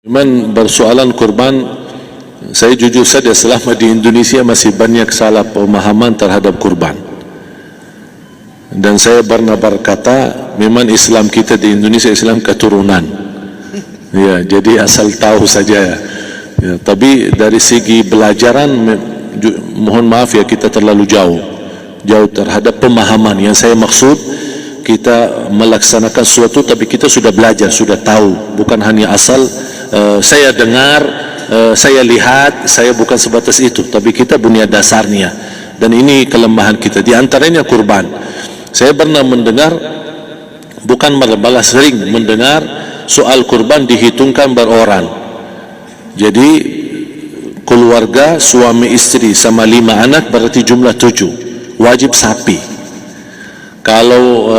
Memang bersoalan kurban, saya jujur saja selama di Indonesia masih banyak salah pemahaman terhadap kurban. Dan saya pernah berkata, memang Islam kita di Indonesia Islam keturunan. Ya, jadi asal tahu saja. Ya, tapi dari segi belajaran, mohon maaf ya, kita terlalu jauh terhadap pemahaman. Yang saya maksud, kita melaksanakan sesuatu tapi kita sudah belajar, sudah tahu, bukan hanya asal saya dengar, saya lihat, saya bukan sebatas itu, tapi kita punya dasarnya. Dan ini kelemahan kita, di antaranya kurban. Saya pernah mendengar, bukan malah sering mendengar soal kurban dihitungkan beroran. Jadi keluarga suami istri sama 5 anak berarti jumlah 7, wajib sapi. Kalau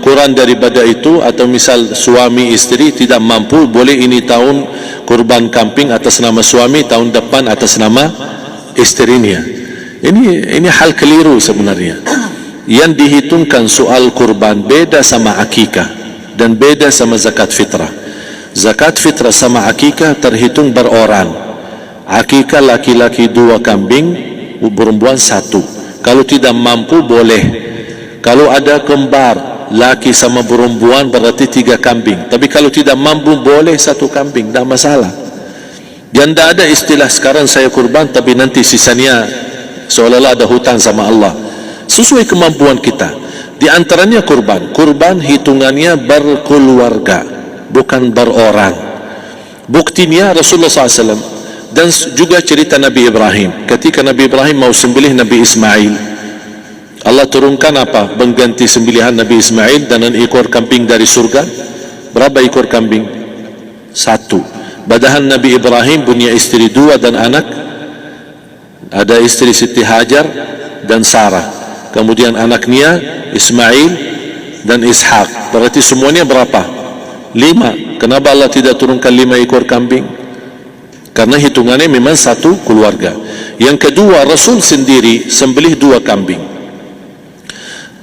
kurang daripada itu, atau misal suami istri tidak mampu, boleh ini tahun kurban kambing atas nama suami, tahun depan atas nama istrinya. Ini hal keliru sebenarnya. Yang dihitungkan soal kurban beda sama akikah dan beda sama zakat fitrah. Zakat fitrah sama akikah terhitung beroran. Akikah laki-laki 2 kambing, perempuan 1. Kalau tidak mampu boleh. Kalau ada kembar laki sama perempuan berarti 3 kambing. Tapi kalau tidak mampu boleh 1 kambing, tidak masalah. Dan tidak ada istilah sekarang saya kurban tapi nanti sisanya seolah-olah ada hutang sama Allah. Sesuai kemampuan kita. Di antaranya kurban. Kurban hitungannya berkeluarga, bukan berorang. Buktinya Rasulullah SAW dan juga cerita Nabi Ibrahim. Ketika Nabi Ibrahim mau sembelih Nabi Ismail, Allah turunkan apa? Mengganti sembelihan Nabi Ismail dengan ekor kambing dari surga. Berapa ekor kambing? 1. Padahal Nabi Ibrahim punya istri 2 dan anak. Ada istri Siti Hajar dan Sarah. Kemudian anaknya Ismail dan Ishak. Berarti semuanya berapa? 5. Kenapa Allah tidak turunkan 5 ekor kambing? Karena hitungannya memang 1 keluarga. Yang kedua, Rasul sendiri sembelih 2 kambing.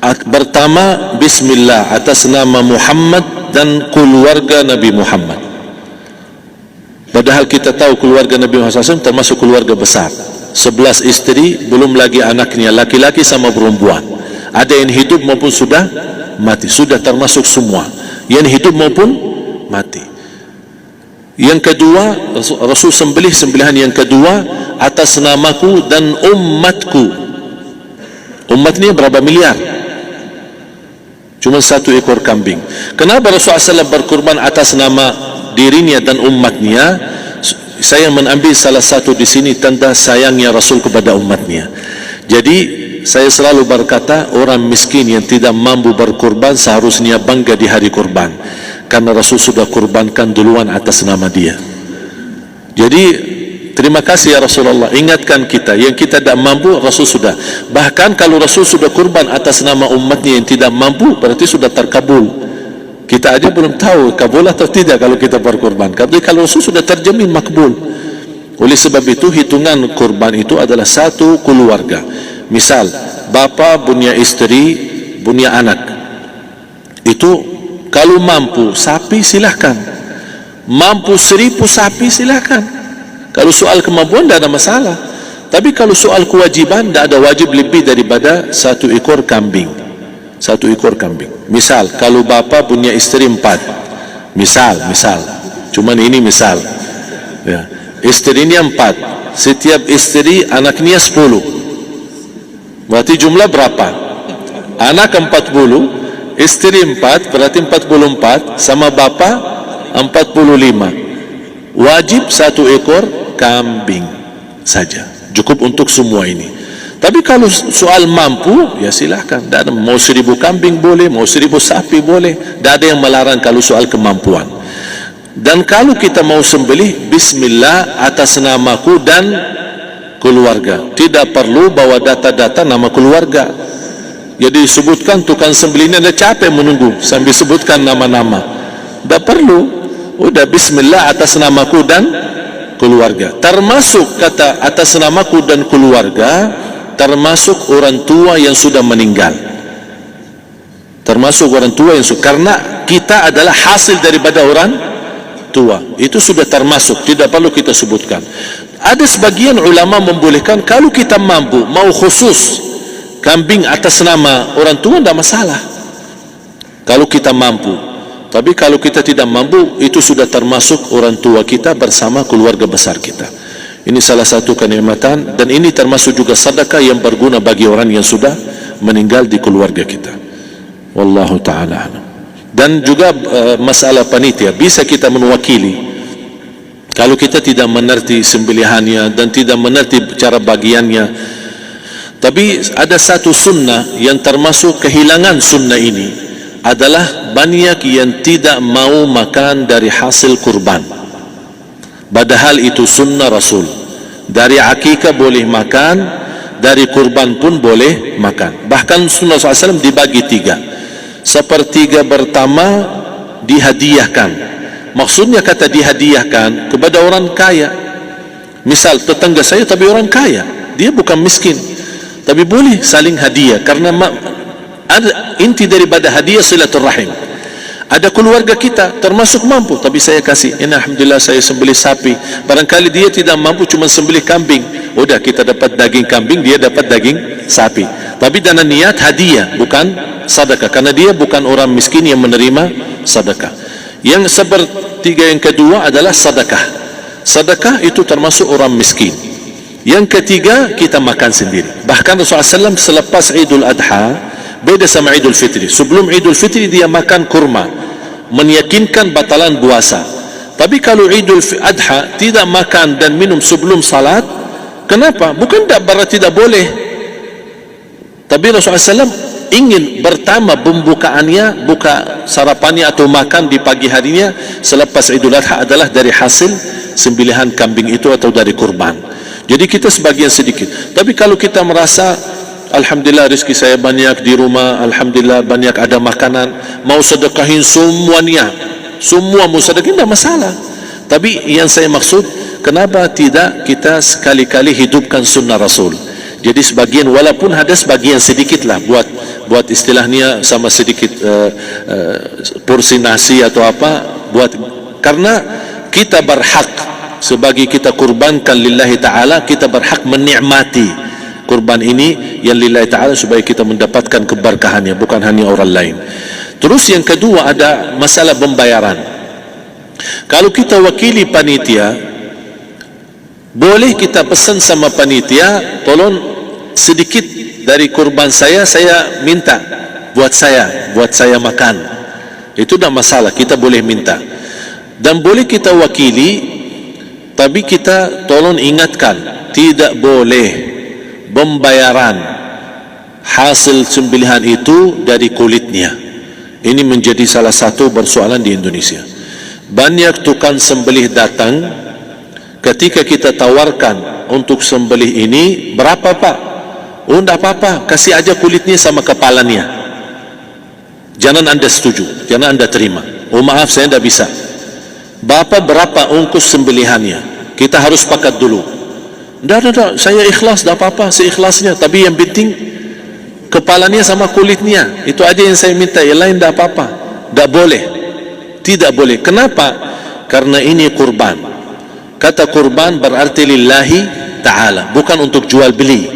Pertama, bismillah atas nama Muhammad dan keluarga Nabi Muhammad. Padahal kita tahu keluarga Nabi Muhammad SAW termasuk keluarga besar, 11 istri, belum lagi anaknya laki-laki sama perempuan. Ada yang hidup maupun sudah mati, sudah termasuk semua yang hidup maupun mati. Yang kedua, Rasul sembelih sembelihan yang kedua atas namaku dan umatku. Umatnya berapa miliar? Cuma 1 ekor kambing. Kenapa Rasulullah SAW berkurban atas nama dirinya dan umatnya? Saya mengambil salah satu di sini tanda sayangnya Rasul kepada umatnya. Jadi saya selalu berkata, orang miskin yang tidak mampu berkurban seharusnya bangga di hari kurban, karena Rasul sudah kurbankan duluan atas nama dia. Jadi terima kasih ya Rasulullah, ingatkan kita. Yang kita tidak mampu, Rasul sudah. Bahkan kalau Rasul sudah kurban atas nama umatnya yang tidak mampu, berarti sudah terkabul. Kita aja belum tahu kabul atau tidak kalau kita berkurban. Tapi kalau Rasul sudah terjamin makbul. Oleh sebab itu, hitungan kurban itu adalah 1 keluarga. Misal, bapa punya istri, punya anak. Itu kalau mampu sapi silahkan. Mampu 1000 sapi silahkan. Kalau soal kemampuan tidak ada masalah. Tapi kalau soal kewajiban, tidak ada wajib lebih daripada 1 ekor kambing. 1 ekor kambing. Misal, kalau bapa punya istri 4, misal, cuman ini misal, ya, istrinya 4, setiap istri anaknya 10, berarti jumlah berapa? Anak 40, istri 4, berarti 44, sama bapa 45. Wajib 1 ekor kambing saja, cukup untuk semua ini. Tapi kalau soal mampu, ya silahkan. Mau 1000 kambing boleh, mau 1000 sapi boleh. Tidak ada yang melarang kalau soal kemampuan. Dan kalau kita mau sembelih, bismillah atas namaku dan keluarga. Tidak perlu bawa data-data nama keluarga. Jadi sebutkan tukang sembelihnya, dia capek menunggu sambil sebutkan nama-nama. Tidak perlu. Udah bismillah atas namaku dan keluarga. Termasuk kata atas namaku dan keluarga, termasuk orang tua yang sudah meninggal. Termasuk orang tua yang sudah, karena kita adalah hasil daripada orang tua. Itu sudah termasuk, tidak perlu kita sebutkan. Ada sebagian ulama membolehkan kalau kita mampu, mau khusus kambing atas nama orang tua, tidak masalah kalau kita mampu. Tapi kalau kita tidak mampu, itu sudah termasuk orang tua kita bersama keluarga besar kita. Ini salah satu kenikmatan, dan ini termasuk juga sedekah yang berguna bagi orang yang sudah meninggal di keluarga kita. Wallahu ta'ala. Dan juga masalah panitia, bisa kita mewakili kalau kita tidak mengerti sembelihannya dan tidak mengerti cara bagiannya. Tapi ada satu sunnah yang termasuk kehilangan sunnah ini, adalah banyak yang tidak mau makan dari hasil kurban, padahal itu sunnah Rasul. Dari akikah boleh makan, dari kurban pun boleh makan. Bahkan sunnah SAW dibagi 3. Sepertiga pertama dihadiahkan. Maksudnya kata dihadiahkan kepada orang kaya. Misal tetangga saya tapi orang kaya, dia bukan miskin, tapi boleh saling hadiah. Karena ada inti daripada hadiah silaturrahim. Ada keluarga kita termasuk mampu, tapi saya kasih, ini alhamdulillah saya sembelih sapi. Barangkali dia tidak mampu, cuma sembelih kambing, udah kita dapat daging kambing, dia dapat daging sapi. Tapi dengan niat hadiah, bukan sedekah, karena dia bukan orang miskin yang menerima sedekah. Yang sepertiga yang kedua adalah sedekah. Sedekah itu termasuk orang miskin. Yang ketiga, kita makan sendiri. Bahkan Rasulullah SAW selepas Idul Adha, beda sama Idul Fitri. Sebelum Idul Fitri dia makan kurma, meyakinkan batalan puasa. Tapi kalau Idul Adha tidak makan dan minum sebelum salat, kenapa? Bukan berarti tidak boleh. Tapi Rasulullah SAW ingin pertama pembukaannya, buka sarapannya atau makan di pagi harinya selepas Idul Adha adalah dari hasil sembelihan kambing itu atau dari kurban. Jadi kita sebagian sedikit. Tapi kalau kita merasa alhamdulillah rezeki saya banyak di rumah, alhamdulillah banyak ada makanan, mau sedekahin semuanya, semua mau sedekahin, tidak masalah. Tapi yang saya maksud, kenapa tidak kita sekali-kali hidupkan sunnah Rasul? Jadi sebagian, walaupun ada sebagian sedikit lah, buat istilahnya sama sedikit porsi nasi atau apa, karena kita berhak sebagai kita kurbankan lillahi ta'ala, kita berhak menikmati kurban ini yang lillahi ta'ala supaya kita mendapatkan keberkahannya, bukan hanya orang lain. Terus yang kedua ada masalah pembayaran. Kalau kita wakili panitia, boleh kita pesan sama panitia, tolong sedikit dari kurban saya minta buat saya makan. Itu tidak masalah, kita boleh minta. Dan boleh kita wakili, tapi kita tolong ingatkan, tidak boleh pembayaran hasil sembelihan itu dari kulitnya. Ini menjadi salah satu persoalan di Indonesia. Banyak tukang sembelih datang, ketika kita tawarkan untuk sembelih ini, berapa pak? Oh tidak apa-apa, kasih aja kulitnya sama kepalanya. Jangan anda setuju, jangan anda terima. Oh maaf, saya tidak bisa. Bapak berapa ongkos sembelihannya? Kita harus sepakat dulu. Tidak, saya ikhlas, tidak apa-apa, seikhlasnya. Tapi yang penting kepalanya sama kulitnya, itu aja yang saya minta. Yang lain tidak apa-apa. Tidak boleh, tidak boleh. Kenapa? Karena ini kurban. Kata kurban berarti lillahi ta'ala, bukan untuk jual beli.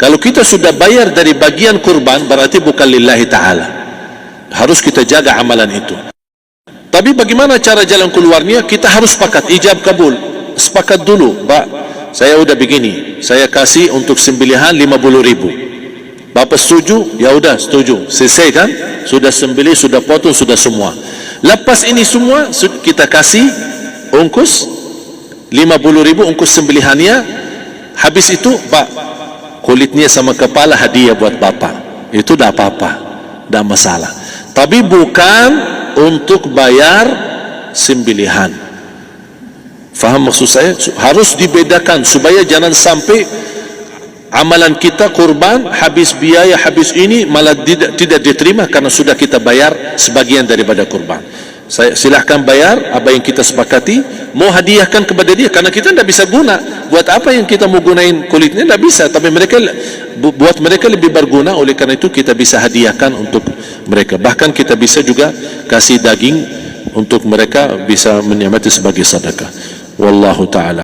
Kalau kita sudah bayar dari bagian kurban, berarti bukan lillahi ta'ala. Harus kita jaga amalan itu. Tapi bagaimana cara jalan keluarnya? Kita harus sepakat, ijab kabul. Sepakat dulu, Pak, saya udah begini, saya kasih untuk sembelihan 50.000. Bapak setuju? Ya udah setuju, selesai kan? Sudah sembelih, sudah potong, sudah semua. Lepas ini semua kita kasih ongkos 50.000 ongkos sembelihannya. Habis itu, Pak, kulitnya sama kepala hadiah buat Bapak. Itu dah apa-apa, dah masalah. Tapi bukan untuk bayar sembelihan. Faham maksud saya? Harus dibedakan supaya jangan sampai amalan kita kurban habis biaya, habis ini malah tidak diterima karena sudah kita bayar sebagian daripada kurban. Saya silahkan bayar apa yang kita sepakati, mau hadiahkan kepada dia karena kita tidak bisa guna. Buat apa yang kita mau gunain kulitnya? Tidak bisa. Tapi mereka, buat mereka lebih berguna, oleh karena itu kita bisa hadiahkan untuk mereka. Bahkan kita bisa juga kasih daging untuk mereka bisa menikmati sebagai sedekah. Wallahu ta'ala